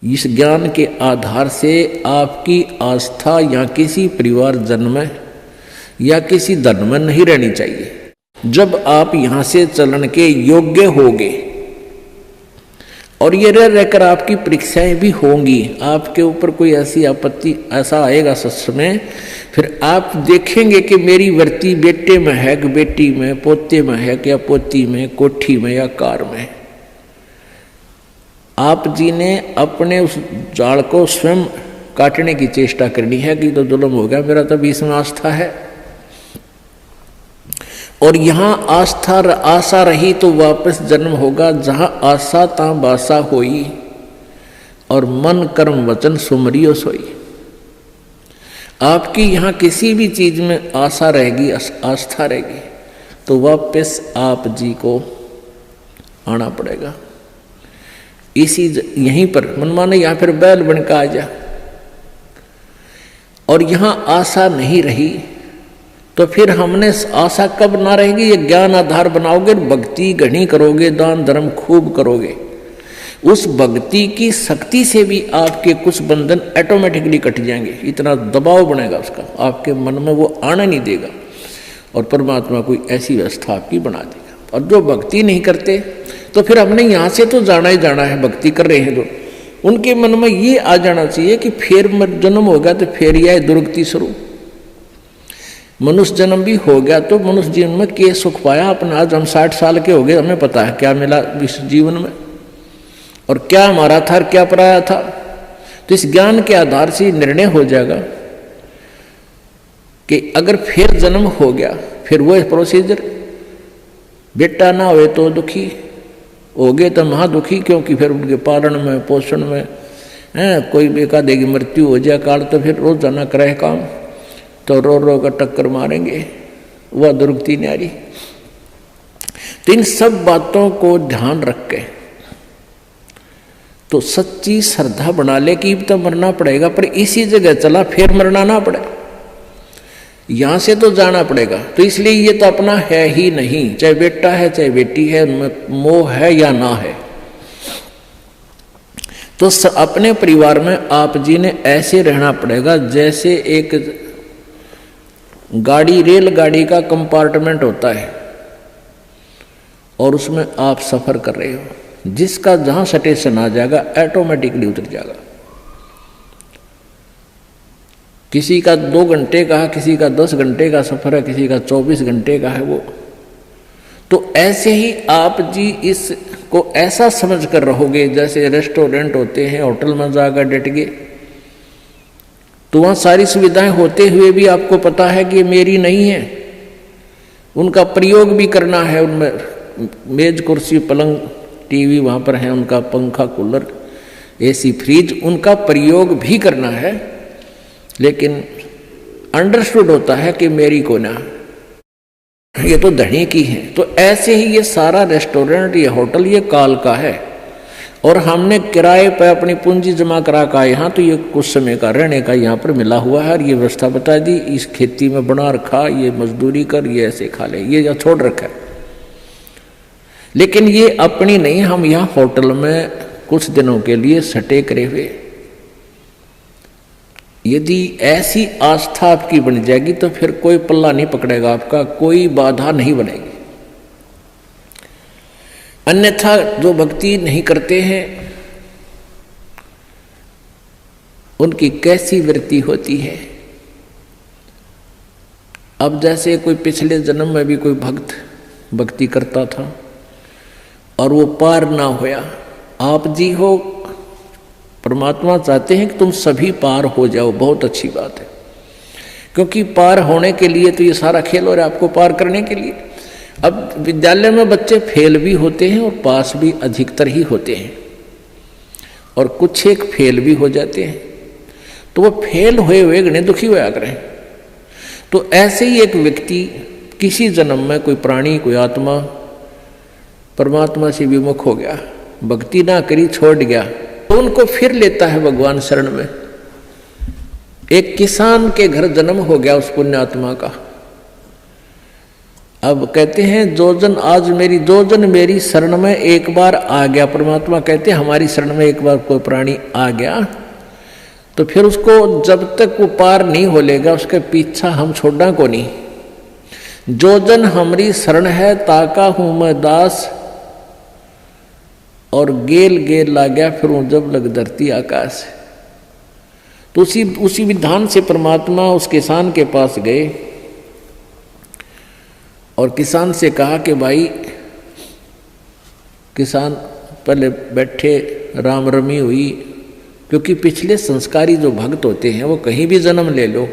इस ज्ञान के आधार से आपकी आस्था या किसी परिवार जन्म में या किसी धन में नहीं रहनी चाहिए। जब आप यहाँ से चलन के योग्य होगे और ये रह रहकर आपकी परीक्षाएं भी होंगी, आपके ऊपर कोई ऐसी आपत्ति ऐसा आएगा सच में, फिर आप देखेंगे कि मेरी वृत्ति बेटे में है कि बेटी में, पोते में है कि या पोती में, कोठी में या कार में। आप जी ने अपने उस जाल को स्वयं काटने की चेष्टा करनी है कि तो जुल्म हो गया, मेरा तो इसमें आस्था है। और यहाँ आशा रही तो वापस जन्म होगा, जहाँ आशा ता बासा होई और मन कर्म वचन सुमरियो सोई। आपकी यहाँ किसी भी चीज में आशा रहेगी, आस्था रहेगी, तो वापस आप जी को आना पड़ेगा। इसी यहीं पर मन माने यहाँ फिर बैल बनकर आ जा, और यहाँ आशा नहीं रही तो फिर हमने आशा कब ना रहेगी, ये ज्ञान आधार बनाओगे, भक्ति घनी करोगे, दान धर्म खूब करोगे, उस भक्ति की शक्ति से भी आपके कुछ बंधन ऑटोमेटिकली कट जाएंगे। इतना दबाव बनेगा उसका, आपके मन में वो आने नहीं देगा, और परमात्मा कोई ऐसी व्यवस्था आपकी बना देगा। और जो भक्ति नहीं करते तो फिर हमने यहाँ से तो जाना ही जाना है, भक्ति कर रहे हैं जो, उनके मन में ये आ जाना चाहिए कि फिर जन्म होगा तो फिर यह दुर्गति शुरू। मनुष्य जन्म भी हो गया तो मनुष्य जीवन में क्या सुख पाया अपने। आज हम 60 साल के हो गए, हमें पता है क्या मिला इस जीवन में और क्या हमारा था और क्या पराया था। तो इस ज्ञान के आधार से निर्णय हो जाएगा कि अगर फिर जन्म हो गया, फिर वो प्रोसीजर, बेटा ना हुए तो दुखी हो गए तो महा दुखी, क्योंकि फिर उनके पालन में पोषण में कोई बेका देगी मृत्यु हो जाए काल, तो फिर रोजाना करे काम तो रो रो कर टक्कर मारेंगे, वह दुर्गति न्यारी। तो इन सब बातों को ध्यान रख के तो सच्ची श्रद्धा बना ले कि तो मरना पड़ेगा, पर इसी जगह चला फिर मरना ना पड़े, यहां से तो जाना पड़ेगा। तो इसलिए ये तो अपना है ही नहीं, चाहे बेटा है चाहे बेटी है, मोह है या ना है। तो अपने परिवार में आप जी ने ऐसे रहना पड़ेगा जैसे एक गाड़ी, रेलगाड़ी का कंपार्टमेंट होता है और उसमें आप सफर कर रहे हो, जिसका जहां स्टेशन आ जाएगा ऑटोमेटिकली उतर जाएगा। किसी का 2 घंटे का है, किसी का 10 घंटे का सफर है, किसी का 24 घंटे का है वो। तो ऐसे ही आप जी इसको ऐसा समझ कर रहोगे जैसे रेस्टोरेंट होते हैं, होटल में जाकर डट गए तो वहाँ सारी सुविधाएं होते हुए भी आपको पता है कि ये मेरी नहीं है, उनका प्रयोग भी करना है। उनमें मेज कुर्सी पलंग टीवी वहाँ पर है, उनका पंखा कूलर एसी फ्रिज, उनका प्रयोग भी करना है, लेकिन अंडरस्टूड होता है कि मेरी को ना, ये तो धनी की है। तो ऐसे ही ये सारा रेस्टोरेंट, ये होटल, ये काल का है, और हमने किराए पर अपनी पूंजी जमा करा का यहाँ, तो ये कुछ समय का रहने का यहाँ पर मिला हुआ है, और ये व्यवस्था बता दी, इस खेती में बना रखा, ये मजदूरी कर, ये ऐसे खा ले, ये छोड़ रखा है। लेकिन ये अपनी नहीं, हम यहाँ होटल में कुछ दिनों के लिए सटे करे हुए। यदि ऐसी आस्था आपकी बन जाएगी तो फिर कोई पल्ला नहीं पकड़ेगा आपका, कोई बाधा नहीं बनेगी। अन्यथा जो भक्ति नहीं करते हैं उनकी कैसी वृत्ति होती है। अब जैसे कोई पिछले जन्म में भी कोई भक्त भक्ति करता था और वो पार ना होया, आप जी हो, परमात्मा चाहते हैं कि तुम सभी पार हो जाओ, बहुत अच्छी बात है, क्योंकि पार होने के लिए तो ये सारा खेल हो रहा है आपको पार करने के लिए। अब विद्यालय में बच्चे फेल भी होते हैं और पास भी अधिकतर ही होते हैं, और कुछ एक फेल भी हो जाते हैं, तो वो फेल हुए हुए गणे दुखी होया करें। तो ऐसे ही एक व्यक्ति किसी जन्म में कोई प्राणी, कोई आत्मा परमात्मा से विमुख हो गया, भक्ति ना करी, छोड़ गया, तो उनको फिर लेता है भगवान शरण में। एक किसान के घर जन्म हो गया उस पुण्यात्मा का, अब कहते हैं जो जन मेरी शरण में एक बार आ गया, परमात्मा कहते हैं हमारी शरण में एक बार कोई प्राणी आ गया तो फिर उसको जब तक वो पार नहीं हो लेगा उसके पीछा हम छोड़ना को नहीं। जो जन हमारी शरण है ताका हूं मैं दास, और गेल गेल ला गया फिर वो जब लग धरती आकाश। तो उसी विधान से परमात्मा उस किसान के पास गए और किसान से कहा कि भाई, किसान पहले बैठे, राम रमी हुई, क्योंकि पिछले संस्कारी जो भक्त होते हैं वो कहीं भी जन्म ले लो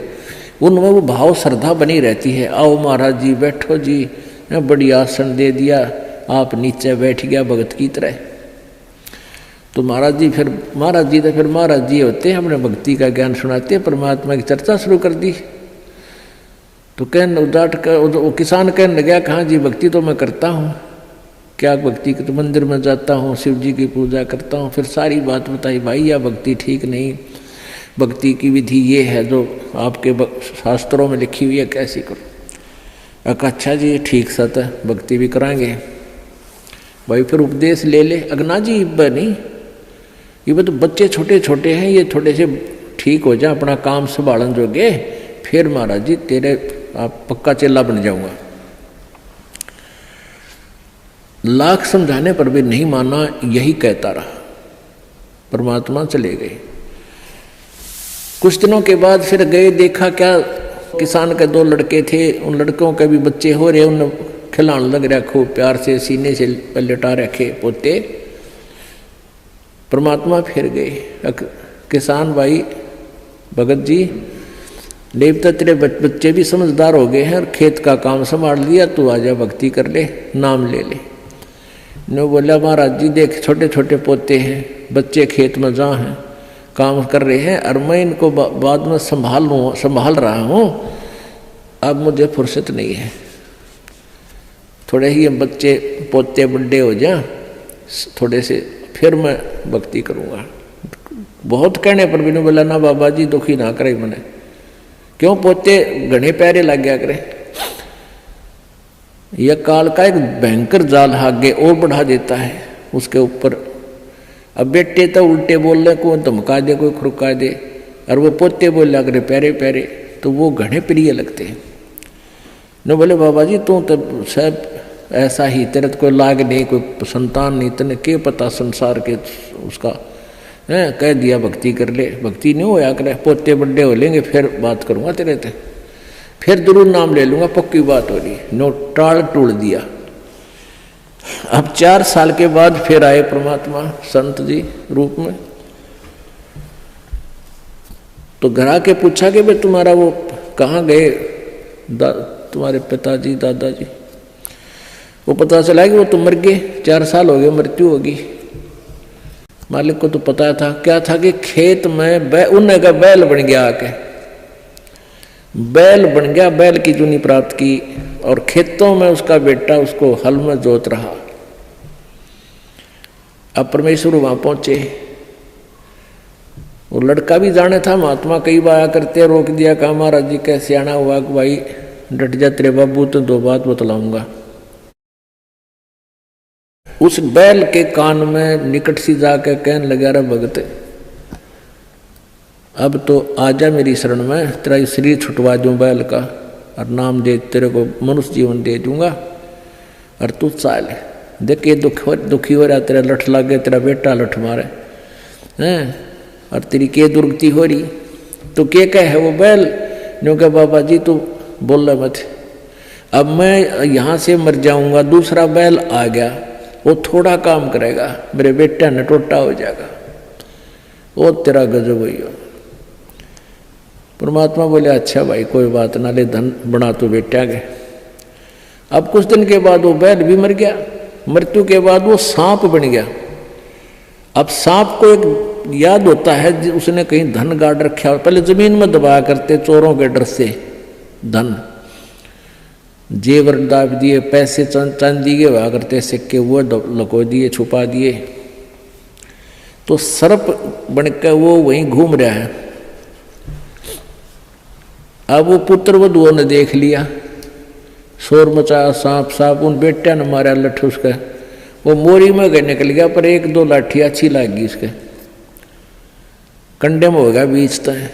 उनमें वो भाव श्रद्धा बनी रहती है। आओ महाराज जी बैठो जी, बड़ी आसन दे दिया, आप नीचे बैठ गया भगत की तरह। तो महाराज जी तो फिर महाराज जी होते हैं, हमने भक्ति का ज्ञान सुनाते हैं, परमात्मा की चर्चा शुरू कर दी। तो वो किसान कहने लगा कहाँ जी भक्ति तो मैं करता हूँ, क्या भक्ति के, तो मंदिर में जाता हूँ, शिव जी की पूजा करता हूँ। फिर सारी बात बताई, भाई यह भक्ति ठीक नहीं, भक्ति की विधि ये है जो आपके शास्त्रों में लिखी हुई है, कैसी करो। अच्छा जी ठीक सत है, भक्ति भी कराएंगे। भाई फिर उपदेश ले ले। अगना जी नहीं, ये तो बच्चे छोटे छोटे हैं, ये थोड़े से ठीक हो जाए, अपना काम संभालन जोगे, फिर महाराज जी तेरे आप पक्का चेला बन जाऊंगा। लाख समझाने पर भी नहीं माना, यही कहता रहा। परमात्मा चले गए। कुछ दिनों के बाद फिर गए, देखा क्या किसान के 2 लड़के थे, उन लड़कों के भी बच्चे हो रहे, उन खिलाने लग रहा खूब प्यार से, सीने से लटा रखे पोते। परमात्मा फिर गए, किसान भाई भगत जी देवता तेरे बच्चे भी समझदार हो गए हैं और खेत का काम संभाल लिया, तू आजा भक्ति कर ले, नाम ले ले। ने बोला महाराज जी देख छोटे छोटे पोते हैं, बच्चे खेत में जहाँ हैं काम कर रहे हैं, और मैं इनको बाद में संभाल रहा हूँ, अब मुझे फुर्सत नहीं है, थोड़े ही बच्चे पोते बड़े हो जाए थोड़े से, फिर मैं भक्ति करूँगा। बहुत कहने पर भी नहीं बोला ना बाबा जी दुखी ना करे मैंने, क्यों पोते घने प्यारे लग गया करे। यह काल का एक भयंकर जाल आगे और बढ़ा देता है उसके ऊपर। अब बेटे तो उल्टे बोल रहे, कोई धमका दे कोई खुरका दे, और वो पोते बोल लग रहे प्यारे प्यारे, तो वो घने प्रिय लगते हैं। न बोले बाबा जी तू तो सब ऐसा ही, तेरे तो कोई लाग नहीं, कोई संतान नहीं, तेने क्या पता संसार के उसका है, कह दिया भक्ति कर ले, भक्ति नहीं होया करे, पोते बड़े हो लेंगे फिर बात करूँगा तेरे से, फिर जरूर नाम ले लूँगा, पक्की बात हो रही। नो टाल टूल दिया। अब 4 साल के बाद फिर आए परमात्मा संत जी रूप में। तो घर आके पूछा कि भाई तुम्हारा वो कहाँ गए तुम्हारे पिताजी दादाजी। वो पता चला कि वो तो मर गए, 4 साल हो गए, मृत्यु होगी। मालिक को तो पता था, क्या था कि खेत में उन्हें का बैल बन गया, आके बैल बन गया, बैल की जूनी प्राप्त की, और खेतों में उसका बेटा उसको हल में जोत रहा। अब परमेश्वर वहां पहुंचे, वो लड़का भी जाने था, महात्मा कई बार आया करते, रोक दिया, कहा महाराज जी कैसे आना हुआ कि भाई डट जा तेरे बाबू, तो 2 बात बतलाऊंगा। उस बैल के कान में निकट सी जाकर कहने लगा, रे भगत अब तो आजा मेरी शरण में, तेरा शरीर छुटवा दूं बैल का, और नाम दे तेरे को मनुष्य जीवन दे दूंगा, और तू चाल देख ये दुखी हो रहा, तेरा लठ लग गया, तेरा बेटा लठ मारे हैं, और तेरी के दुर्गति हो रही, तो क्या कह है वो बैल। नो कहा बाबा जी तू बोल रहा मत, अब मैं यहाँ से मर जाऊंगा, दूसरा बैल आ गया, वो थोड़ा काम करेगा, मेरे बेटा ने टोटा हो जाएगा, वो तेरा गजब हुई हो। परमात्मा बोले अच्छा भाई कोई बात ना, ले धन बना तो बेटा गए। अब कुछ दिन के बाद वो बैल भी मर गया, मृत्यु के बाद वो सांप बन गया। अब सांप को एक याद होता है, उसने कहीं धन गाड़ रखा, पहले जमीन में दबाया करते चोरों के डर से, धन जेवर दाब दिए, पैसे चांदी के हुआ करते सिक्के, वो लको दिए, छुपा दिए। तो सर्प बनकर वो वहीं घूम रहा है। अब वो पुत्र वधुओं ने देख लिया, शोर मचाया, सांप सांप, उन बेटिया ने मारा लठ उसके, वो मोरी में गए निकल गया, पर एक दो लाठी अच्छी लगी इसके, कंडे में हो गया बीच तय।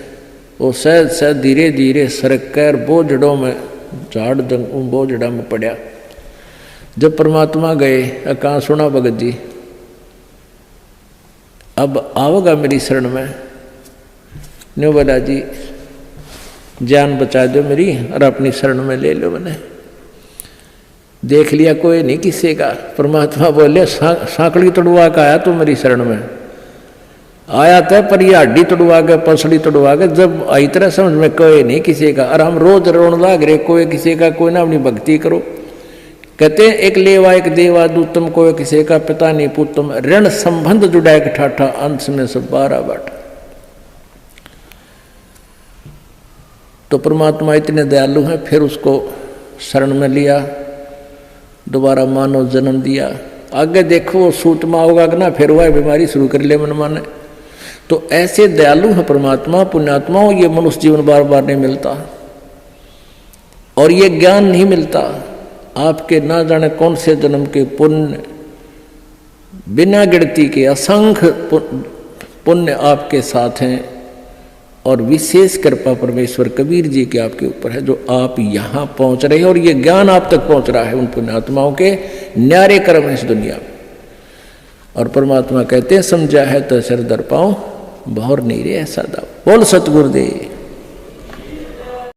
वो सहज सहज धीरे धीरे सरक कर बोझड़ों में झाड़ बोझड़ा में पड़ा। जब परमात्मा गए, कहाँ सुना भगत जी अब आओगा मेरी शरण में, न्यू बोला जी जान बचा दो मेरी और अपनी शरण में ले लो। मैंने देख लिया कोई नहीं किसी का। परमात्मा बोले सांकड़ी तोड़वा का आया तू मेरी शरण में, आया था पर ये हड्डी तोड़वा के पसड़ी तोड़वा के, जब आई तरह समझ में कोई नहीं किसी का। और हम रोज रोन लाग रहे कोई किसी का, कोई ना अपनी भक्ति करो। कहते हैं एक लेवा एक देवा दूतम, कोई किसी का पिता नहीं पुतम, ऋण संबंध जुड़ा एक ठाठा, अंत में सब 12 बाट। तो परमात्मा इतने दयालु हैं, फिर उसको शरण में लिया, दोबारा मानव जन्म दिया। आगे देखो वो सूतमा होगा कि ना, फिर वह बीमारी शुरू कर ले मन माने। तो ऐसे दयालु है परमात्मा, पुण्यात्माओं। ये मनुष्य जीवन बार बार नहीं मिलता, और ये ज्ञान नहीं मिलता। आपके ना जाने कौन से जन्म के पुण्य, बिना गिनती के असंख्य पुण्य आपके साथ हैं, और विशेष कृपा परमेश्वर कबीर जी के आपके ऊपर है, जो आप यहाँ पहुँच रहे हैं, और ये ज्ञान आप तक पहुँच रहा है उन पुण्यात्माओं के न्यारे कर्म है इस दुनिया में। और परमात्मा कहते हैं समझा है तो सिर दर पाओ, बहुर नहीं रे ऐसा दाव। बोल सतगुरुदेव।